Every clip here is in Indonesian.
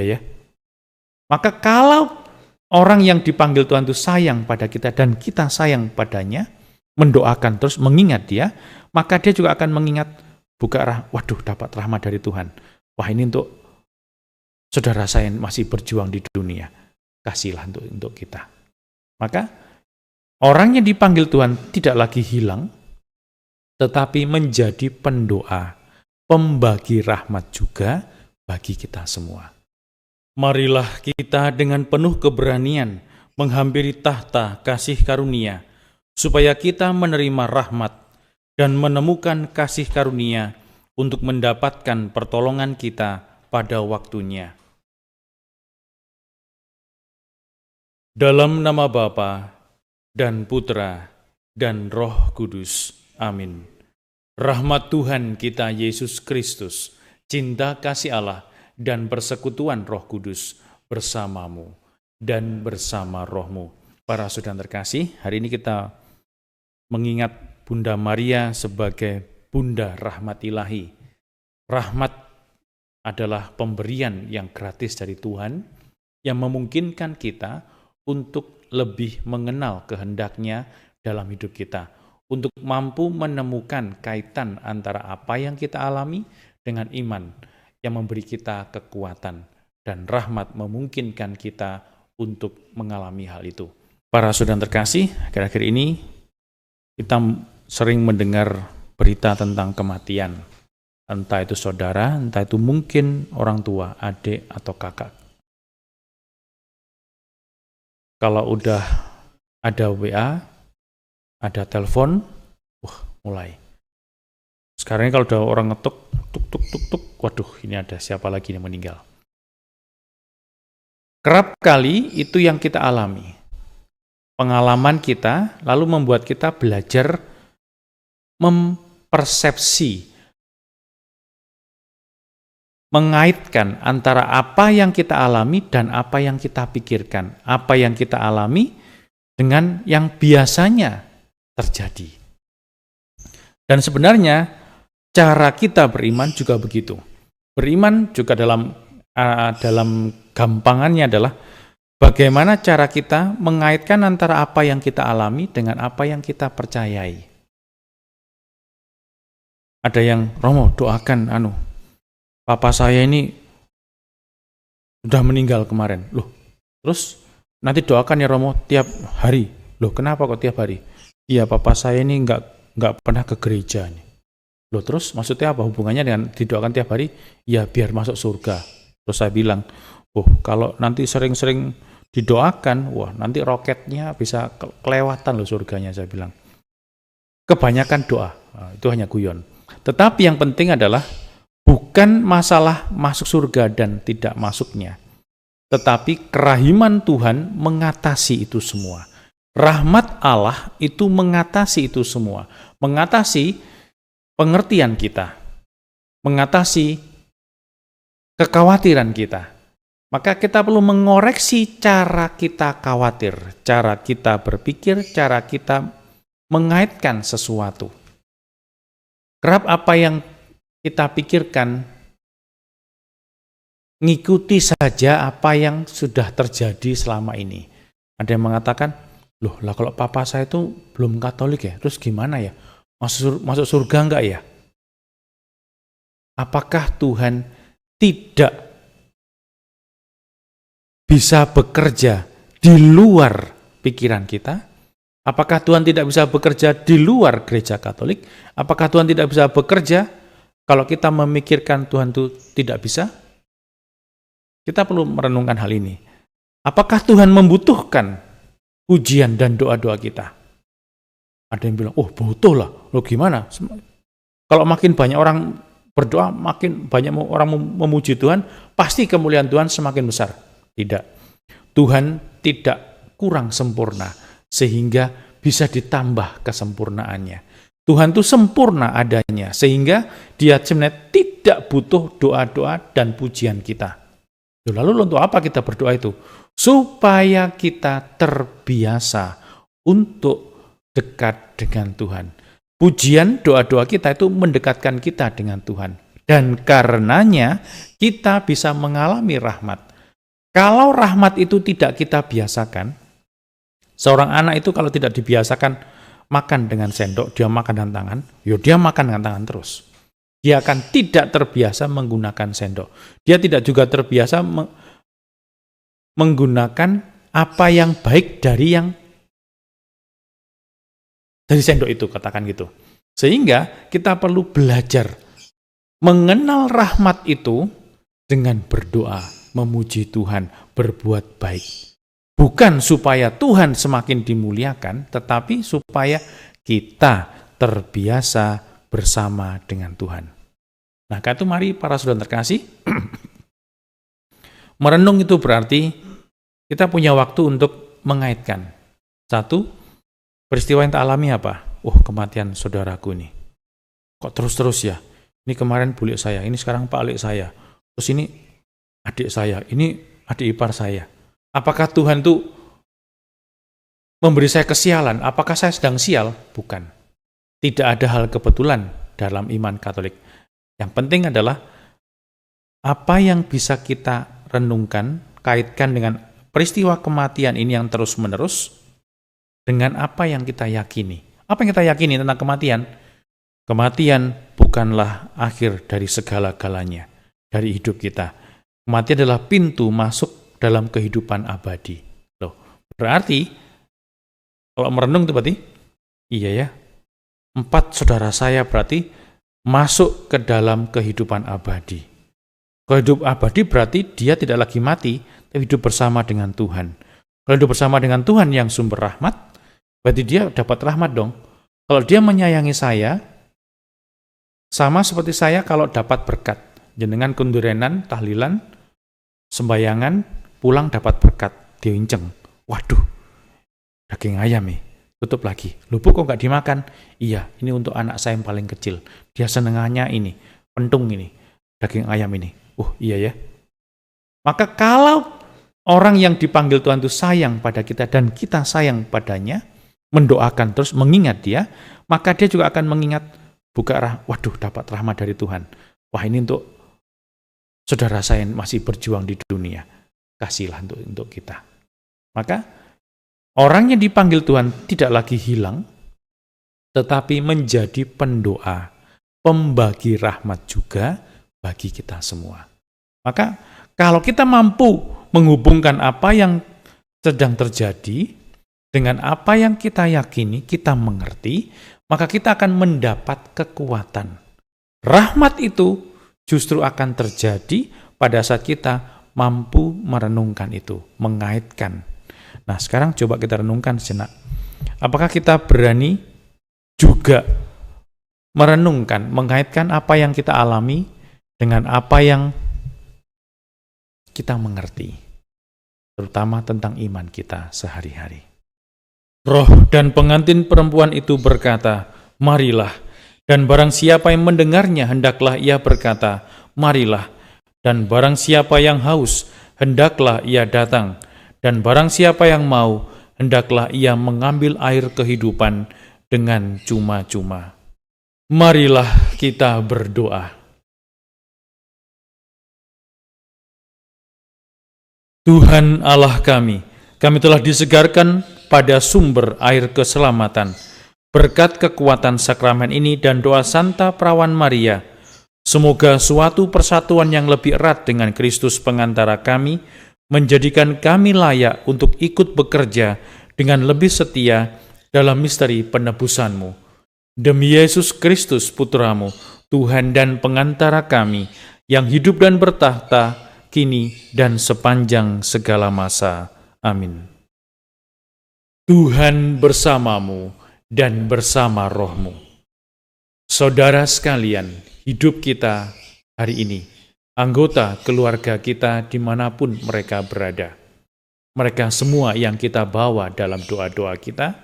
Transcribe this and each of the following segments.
ya. Maka kalau orang yang dipanggil Tuhan itu sayang pada kita dan kita sayang padanya, mendoakan terus, mengingat dia, maka dia juga akan mengingat, waduh dapat rahmat dari Tuhan. Wah ini untuk saudara saya yang masih berjuang di dunia. Kasihlah untuk kita. Maka orang yang dipanggil Tuhan tidak lagi hilang, tetapi menjadi pendoa, pembagi rahmat juga bagi kita semua. Marilah kita dengan penuh keberanian menghampiri tahta kasih karunia, supaya kita menerima rahmat dan menemukan kasih karunia untuk mendapatkan pertolongan kita pada waktunya. Dalam nama Bapa dan Putra dan Roh Kudus. Amin. Rahmat Tuhan kita Yesus Kristus, cinta kasih Allah, dan persekutuan Roh Kudus bersamamu dan bersama rohmu. Para saudara terkasih, hari ini kita mengingat Bunda Maria sebagai Bunda Rahmat Ilahi. Rahmat adalah pemberian yang gratis dari Tuhan yang memungkinkan kita untuk lebih mengenal kehendak-Nya dalam hidup kita, untuk mampu menemukan kaitan antara apa yang kita alami dengan iman yang memberi kita kekuatan, dan rahmat memungkinkan kita untuk mengalami hal itu. Para saudara terkasih, akhir-akhir ini kita sering mendengar berita tentang kematian. Entah itu saudara, entah itu mungkin orang tua, adik, atau kakak. Kalau udah ada WA, ada telepon, mulai. Sekarang ini kalau udah orang ngetuk, tuk, waduh ini ada siapa lagi yang meninggal. Kerap kali itu yang kita alami. Pengalaman kita lalu membuat kita belajar mempersepsi, mengaitkan antara apa yang kita alami dan apa yang kita pikirkan, apa yang kita alami dengan yang biasanya terjadi. Dan sebenarnya cara kita beriman juga begitu. Beriman juga dalam gampangannya adalah bagaimana cara kita mengaitkan antara apa yang kita alami dengan apa yang kita percayai. Ada yang, Romo doakan papa saya ini sudah meninggal kemarin. Loh, terus nanti doakan ya Romo tiap hari. Loh, kenapa kok tiap hari? Iya, papa saya ini nggak pernah ke gereja nih. Loh, terus maksudnya apa hubungannya dengan didoakan tiap hari? Ya biar masuk surga. Terus saya bilang, kalau nanti sering-sering didoakan, nanti roketnya bisa kelewatan loh surganya, saya bilang. Kebanyakan doa, itu hanya guyon. Tetapi yang penting adalah bukan masalah masuk surga dan tidak masuknya, tetapi kerahiman Tuhan mengatasi itu semua. Rahmat Allah itu mengatasi itu semua, mengatasi pengertian kita, mengatasi kekhawatiran kita. Maka kita perlu mengoreksi cara kita khawatir, cara kita berpikir, cara kita mengaitkan sesuatu. Kerap apa yang kita pikirkan ngikuti saja apa yang sudah terjadi selama ini. Ada yang mengatakan, loh lah kalau papa saya itu belum Katolik ya, terus gimana ya? Masuk surga enggak ya? Apakah Tuhan tidak bisa bekerja di luar pikiran kita? Apakah Tuhan tidak bisa bekerja di luar gereja Katolik? Apakah Tuhan tidak bisa bekerja kalau kita memikirkan Tuhan itu tidak bisa? Kita perlu merenungkan hal ini. Apakah Tuhan membutuhkan ujian dan doa-doa kita? Ada yang bilang, butuh lah. Loh gimana? Kalau makin banyak orang berdoa, makin banyak orang memuji Tuhan, pasti kemuliaan Tuhan semakin besar. Tidak. Tuhan tidak kurang sempurna, sehingga bisa ditambah kesempurnaannya. Tuhan itu sempurna adanya, sehingga Dia sebenarnya tidak butuh doa-doa dan pujian kita. Lalu untuk apa kita berdoa itu? Supaya kita terbiasa untuk dekat dengan Tuhan. Pujian, doa-doa kita itu mendekatkan kita dengan Tuhan. Dan karenanya kita bisa mengalami rahmat. Kalau rahmat itu tidak kita biasakan, seorang anak itu kalau tidak dibiasakan makan dengan sendok, dia makan dengan tangan, dia makan dengan tangan terus. Dia akan tidak terbiasa menggunakan sendok. Dia tidak juga terbiasa menggunakan apa yang baik dari sendok itu, katakan gitu. Sehingga kita perlu belajar mengenal rahmat itu dengan berdoa, memuji Tuhan, berbuat baik. Bukan supaya Tuhan semakin dimuliakan, tetapi supaya kita terbiasa bersama dengan Tuhan. Nah, karena itu mari para saudara terkasih, merenung itu berarti kita punya waktu untuk mengaitkan. Satu, peristiwa yang tak alami apa? Kematian saudaraku nih. Kok terus-terus ya? Ini kemarin bulik saya, ini sekarang pak alik saya. Terus ini adik saya, ini adik ipar saya. Apakah Tuhan tuh memberi saya kesialan? Apakah saya sedang sial? Bukan. Tidak ada hal kebetulan dalam iman Katolik. Yang penting adalah apa yang bisa kita renungkan, kaitkan dengan peristiwa kematian ini yang terus-menerus, dengan apa yang kita yakini. Apa yang kita yakini tentang kematian? Kematian bukanlah akhir dari segala-galanya, dari hidup kita. Kematian adalah pintu masuk dalam kehidupan abadi. Berarti, kalau merenung itu berarti, iya ya, 4 saudara saya berarti masuk ke dalam kehidupan abadi. Kehidupan abadi berarti dia tidak lagi mati, tapi hidup bersama dengan Tuhan. Kalau hidup bersama dengan Tuhan yang sumber rahmat, berarti dia dapat rahmat dong. Kalau dia menyayangi saya, sama seperti saya kalau dapat berkat. Jenengan kundurenan, tahlilan, sembayangan, pulang dapat berkat. Diinceng. Waduh, daging ayam nih. Tutup lagi. Loh Bu, kok nggak dimakan? Iya, ini untuk anak saya yang paling kecil. Dia senengannya ini, pentung ini, daging ayam ini. Iya ya. Maka kalau orang yang dipanggil Tuhan itu sayang pada kita dan kita sayang padanya, mendoakan terus, mengingat dia, maka dia juga akan mengingat, waduh dapat rahmat dari Tuhan. Wah ini untuk saudara saya yang masih berjuang di dunia. Kasihlah untuk kita. Maka orang yang dipanggil Tuhan tidak lagi hilang, tetapi menjadi pendoa, pembagi rahmat juga bagi kita semua. Maka kalau kita mampu menghubungkan apa yang sedang terjadi dengan apa yang kita yakini, kita mengerti, maka kita akan mendapat kekuatan. Rahmat itu justru akan terjadi pada saat kita mampu merenungkan itu, mengaitkan. Nah, sekarang coba kita renungkan sejenak. Apakah kita berani juga merenungkan, mengaitkan apa yang kita alami dengan apa yang kita mengerti, terutama tentang iman kita sehari-hari. Roh dan pengantin perempuan itu berkata, marilah. Dan barang siapa yang mendengarnya, hendaklah ia berkata, marilah. Dan barang siapa yang haus, hendaklah ia datang. Dan barang siapa yang mau, hendaklah ia mengambil air kehidupan dengan cuma-cuma. Marilah kita berdoa. Tuhan Allah kami telah disegarkan pada sumber air keselamatan. Berkat kekuatan sakramen ini dan doa Santa Perawan Maria, semoga suatu persatuan yang lebih erat dengan Kristus pengantara kami, menjadikan kami layak untuk ikut bekerja dengan lebih setia dalam misteri penebusan-Mu. Demi Yesus Kristus Putra-Mu, Tuhan dan pengantara kami, yang hidup dan bertahta, kini dan sepanjang segala masa. Amin. Tuhan bersamamu dan bersama rohmu. Saudara sekalian, hidup kita hari ini, anggota keluarga kita dimanapun mereka berada, mereka semua yang kita bawa dalam doa-doa kita,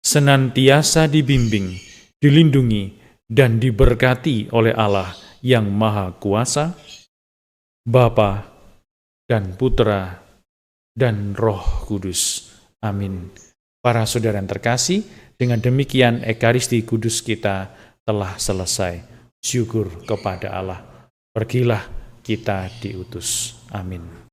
senantiasa dibimbing, dilindungi, dan diberkati oleh Allah yang Maha Kuasa, Bapa dan Putra dan Roh Kudus. Amin. Para saudara yang terkasih, dengan demikian Ekaristi Kudus kita telah selesai. Syukur kepada Allah. Pergilah kita diutus. Amin.